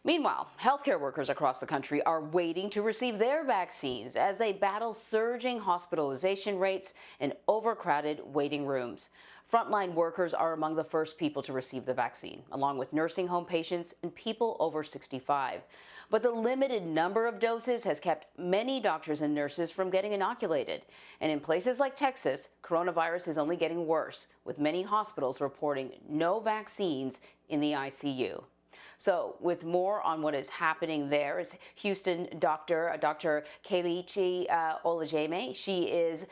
Meanwhile, healthcare workers across the country are waiting to receive their vaccines as they battle surging hospitalization rates and overcrowded waiting rooms. Frontline workers are among the first people to receive the vaccine, along with nursing home patients and people over 65. But the limited number of doses has kept many doctors and nurses from getting inoculated. And in places like Texas, coronavirus is only getting worse, with many hospitals reporting no vaccines in the ICU. So with more on what is happening there is Houston Dr. Kelechi Olejeme. She is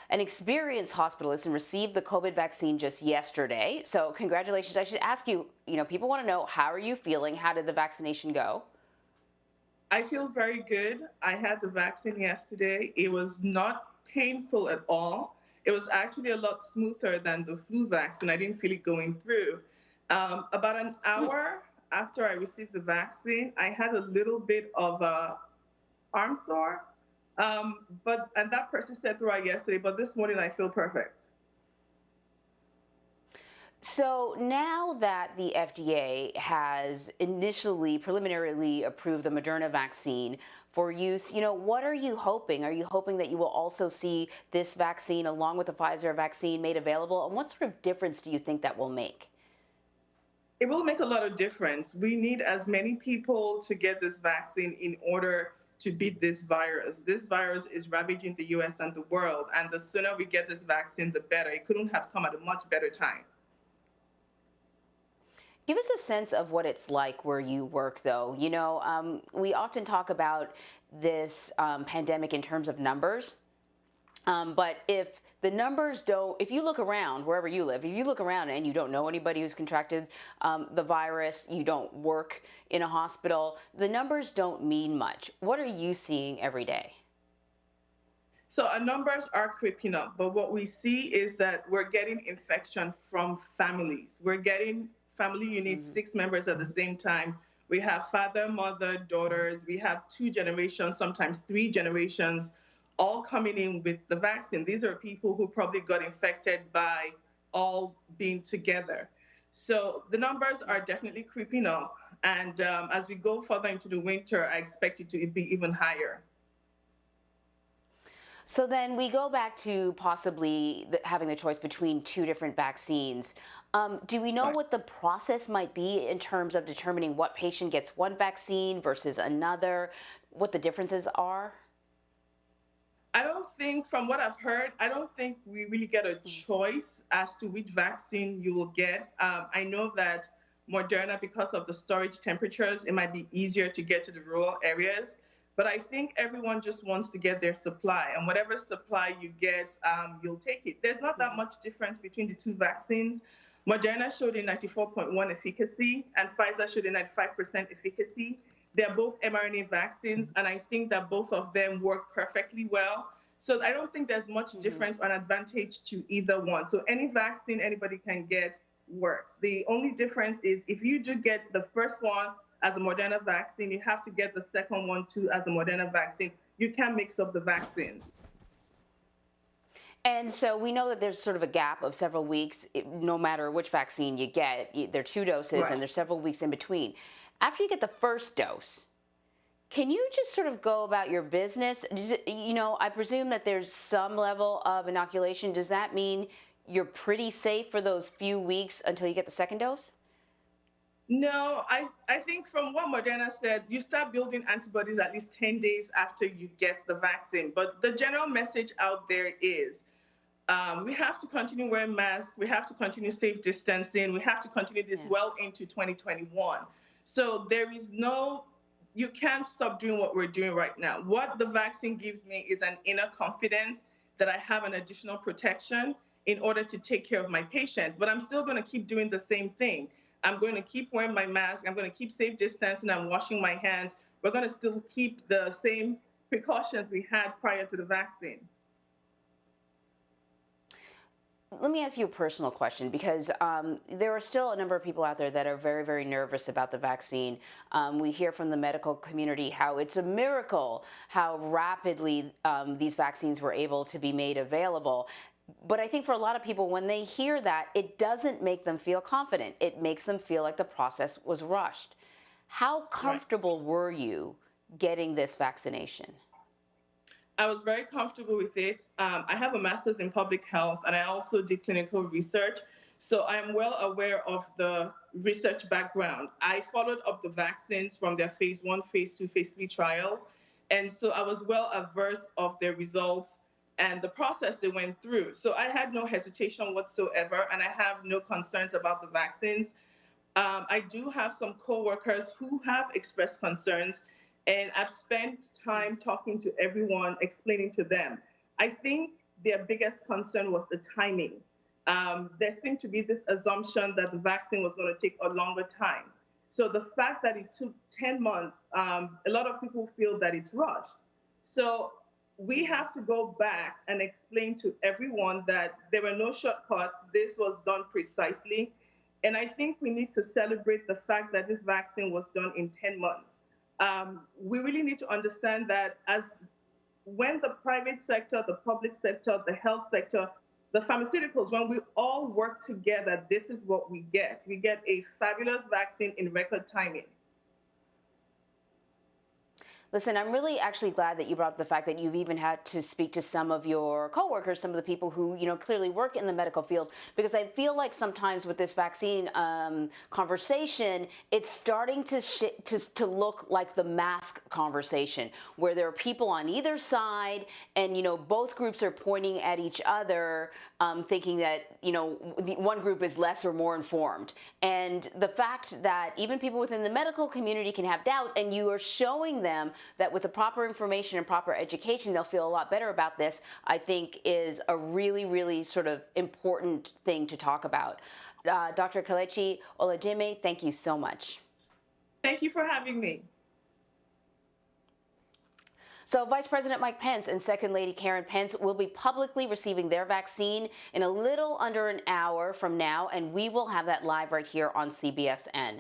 an experienced hospitalist and received the COVID vaccine just yesterday. So congratulations. I should ask you, people want to know, how are you feeling? How did the vaccination go? I feel very good. I had the vaccine yesterday. It was not painful at all. It was actually a lot smoother than the flu vaccine. I didn't feel it going through. About an hour after I received the vaccine, I had a little bit of a arm sore, and that persisted throughout yesterday. But this morning, I feel perfect. So now that the FDA has preliminarily approved the Moderna vaccine for use, what are you hoping? Are you hoping that you will also see this vaccine along with the Pfizer vaccine made available? And what sort of difference do you think that will make? It will make a lot of difference. We need as many people to get this vaccine in order to beat this virus. This virus is ravaging the US and the world, and the sooner we get this vaccine, the better. It couldn't have come at a much better time. Give us a sense of what it's like where you work, though. We often talk about this pandemic in terms of numbers, but if the numbers don't, if you look around wherever you live, if you look around and you don't know anybody who's contracted the virus, you don't work in a hospital, the numbers don't mean much. What are you seeing every day? So our numbers are creeping up, but what we see is that we're getting infection from families. We're getting family, you need 6 members at the same time. We have father, mother, daughters. We have 2 generations, sometimes 3 generations, all coming in with the vaccine. These are people who probably got infected by all being together. So the numbers are definitely creeping up. And as we go further into the winter, I expect it to be even higher. So then we go back to possibly having the choice between two different vaccines. Do we know Right. what the process might be in terms of determining what patient gets one vaccine versus another, what the differences are? I don't think, from what I've heard, I don't think we really get a choice as to which vaccine you will get. I know that Moderna, because of the storage temperatures, it might be easier to get to the rural areas. But I think everyone just wants to get their supply, and whatever supply you get, you'll take it. There's not that much difference between the 2 vaccines. Moderna showed a 94.1 efficacy, and Pfizer showed a 95% efficacy. They're both mRNA vaccines, and I think that both of them work perfectly well. So I don't think there's much Mm-hmm. difference or an advantage to either one. So any vaccine anybody can get works. The only difference is if you do get the first one as a Moderna vaccine, you have to get the second one too as a Moderna vaccine. You can't mix up the vaccines. And so we know that there's sort of a gap of several weeks, no matter which vaccine you get. There are 2 doses, and Right. there's several weeks in between. After you get the first dose, can you just sort of go about your business? I presume that there's some level of inoculation. Does that mean you're pretty safe for those few weeks until you get the second dose? No, I think from what Moderna said, you start building antibodies at least 10 days after you get the vaccine. But the general message out there is we have to continue wearing masks. We have to continue safe distancing. We have to continue this Yeah. well into 2021. So there is no, you can't stop doing what we're doing right now. What the vaccine gives me is an inner confidence that I have an additional protection in order to take care of my patients. But I'm still going to keep doing the same thing. I'm going to keep wearing my mask. I'm going to keep safe distancing and washing my hands. We're going to still keep the same precautions we had prior to the vaccine. Let me ask you a personal question, because there are still a number of people out there that are very, very nervous about the vaccine. We hear from the medical community how it's a miracle how rapidly these vaccines were able to be made available. But I think for a lot of people, when they hear that, it doesn't make them feel confident. It makes them feel like the process was rushed. How Right. comfortable were you getting this vaccination? I was very comfortable with it. I have a master's in public health and I also did clinical research. So I am well aware of the research background. I followed up the vaccines from their phase one, phase two, phase three trials. And so I was well averse of their results and the process they went through. So I had no hesitation whatsoever and I have no concerns about the vaccines. I do have some coworkers who have expressed concerns, and I've spent time talking to everyone, explaining to them. I think their biggest concern was the timing. There seemed to be this assumption that the vaccine was going to take a longer time. So the fact that it took 10 months, a lot of people feel that it's rushed. So we have to go back and explain to everyone that there were no shortcuts. This was done precisely. And I think we need to celebrate the fact that this vaccine was done in 10 months. We really need to understand that as when the private sector, the public sector, the health sector, the pharmaceuticals, when we all work together, this is what we get. We get a fabulous vaccine in record timing. Listen, I'm really actually glad that you brought up the fact that you've even had to speak to some of your coworkers, some of the people who, clearly work in the medical field, because I feel like sometimes with this vaccine conversation, it's starting to look like the mask conversation, where there are people on either side, and both groups are pointing at each other, thinking that the one group is less or more informed. And the fact that even people within the medical community can have doubt, and you are showing them that with the proper information and proper education, they'll feel a lot better about this, I think is a really, really sort of important thing to talk about. Dr. Kelechi Olejeme, thank you so much. Thank you for having me. So Vice President Mike Pence and Second Lady Karen Pence will be publicly receiving their vaccine in a little under an hour from now, and we will have that live right here on CBSN.